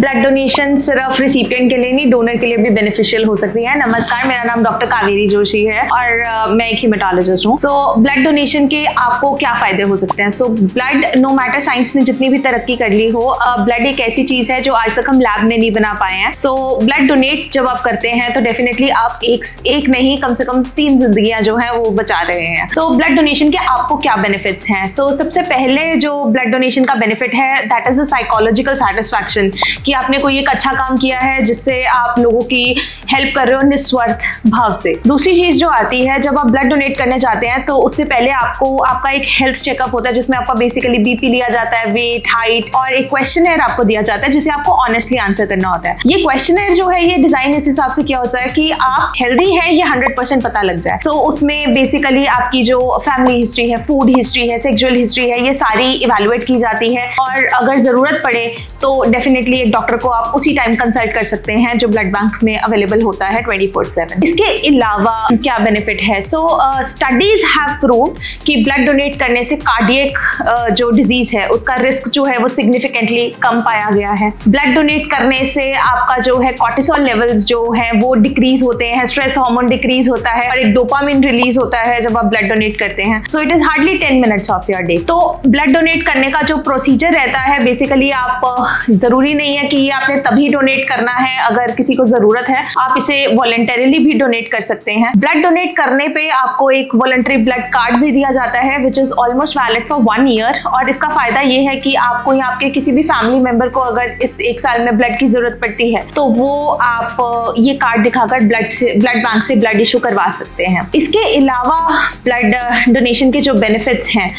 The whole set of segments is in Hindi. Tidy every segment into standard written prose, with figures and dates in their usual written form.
ब्लड डोनेशन सिर्फ रिसिपिएंट के लिए नहीं, डोनर के लिए भी बेनिफिशियल हो सकती है। नमस्कार, मेरा नाम डॉक्टर कावेरी जोशी है और मैं एक हीमेटोलॉजिस्ट हूँ। सो ब्लड डोनेशन के आपको क्या फायदे हो सकते हैं? So blood, no matter science ने जितनी भी तरक्की कर ली हो, ब्लड एक ऐसी चीज है जो आज तक हम लैब में नहीं बना पाए हैं। सो ब्लड डोनेट जब आप करते हैं तो डेफिनेटली आप एक नहीं, कम से कम 3 जिंदगियां जो है वो बचा रहे हैं। सो ब्लड डोनेशन के आपको क्या बेनिफिट्स हैं? सो सबसे पहले जो ब्लड डोनेशन का बेनिफिट है, that is the psychological satisfaction, कि आपने कोई एक अच्छा काम किया है जिससे आप लोगों की हेल्प कर रहे हो निस्वार्थ भाव से। दूसरी चीज जो आती है, जब आप ब्लड डोनेट करने जाते हैं तो उससे पहले आपका एक हेल्थ चेकअप होता है जिसमें आपका बेसिकली बीपी लिया जाता है, वेट, हाइट, और एक क्वेश्चनर आपको दिया जाता है जिसे आपको ऑनेस्टली आंसर करना होता है। ये क्वेश्चनर जो है, ये डिजाइन इस हिसाब से किया होता है कि आप हेल्दी हैं ये 100% पता लग जाए। तो उसमें बेसिकली आपकी जो फैमिली हिस्ट्री है, फूड हिस्ट्री है, सेक्सुअल हिस्ट्री है, ये सारी इवेलुएट की जाती है और अगर जरूरत पड़े तो डेफिनेटली एक डॉक्टर को आप उसी टाइम कंसल्ट कर सकते हैं जो ब्लड बैंक में अवेलेबल होता है 24/7। इसके अलावा क्या बेनिफिट है? सो स्टडीज हैव प्रूव्ड कि ब्लड डोनेट करने से कार्डियक जो डिजीज है उसका रिस्क जो है वो सिग्निफिकेंटली कम पाया गया है। ब्लड डोनेट करने से आपका जो है कॉर्टिसोल लेवल्स जो है वो डिक्रीज होते हैं, स्ट्रेस हार्मोन डिक्रीज होता है और एक डोपामिन रिलीज होता है जब आप ब्लड डोनेट करते हैं। So it is hardly 10 minutes of your day. तो ब्लड डोनेट करने का जो प्रोसीजर रहता है, बेसिकली आप जरूरी नहीं है कि ये आपने तभी डोनेट करना है। अगर किसी को जरूरत है आप इसे वॉलंटरीली भी डोनेट कर सकते हैं। ब्लड डोनेट करने पे आपको एक वॉलंटरी ब्लड कार्ड भी दिया जाता है which is almost valid for 1 year. और इसका फायदा ये है कि आपको या आपके किसी भी फैमिली मेंबर को अगर इस 1 साल में ब्लड की जरूरत पड़ती है तो वो आप ये कार्ड दिखाकर ब्लड बैंक से ब्लड इशू करवा सकते हैं। इसके अलावा ब्लड डोनेशन के जो बेनिफिट्स हैं,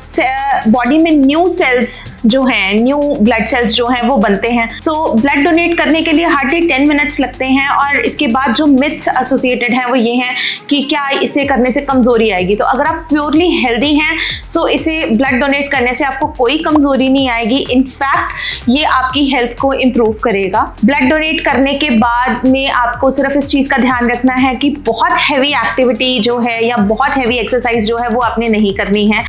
बॉडी में न्यू सेल्स जो हैं, न्यू ब्लड सेल्स जो हैं वो बनते हैं। सो ब्लड डोनेट करने के लिए हार्डली 10 मिनट्स लगते हैं। और इसके बाद जो मिथ्स एसोसिएटेड हैं वो ये हैं कि क्या इसे करने से कमजोरी आएगी। तो अगर आप प्योरली हेल्दी हैं सो इसे ब्लड डोनेट करने से आपको कोई कमजोरी नहीं आएगी। इनफैक्ट ये आपकी हेल्थ को इम्प्रूव करेगा। ब्लड डोनेट करने के बाद में आपको सिर्फ इस चीज का ध्यान रखना है कि बहुत हैवी एक्टिविटी जो है या बहुत हैवी एक्सरसाइज जो है वो आपने नहीं करनी है।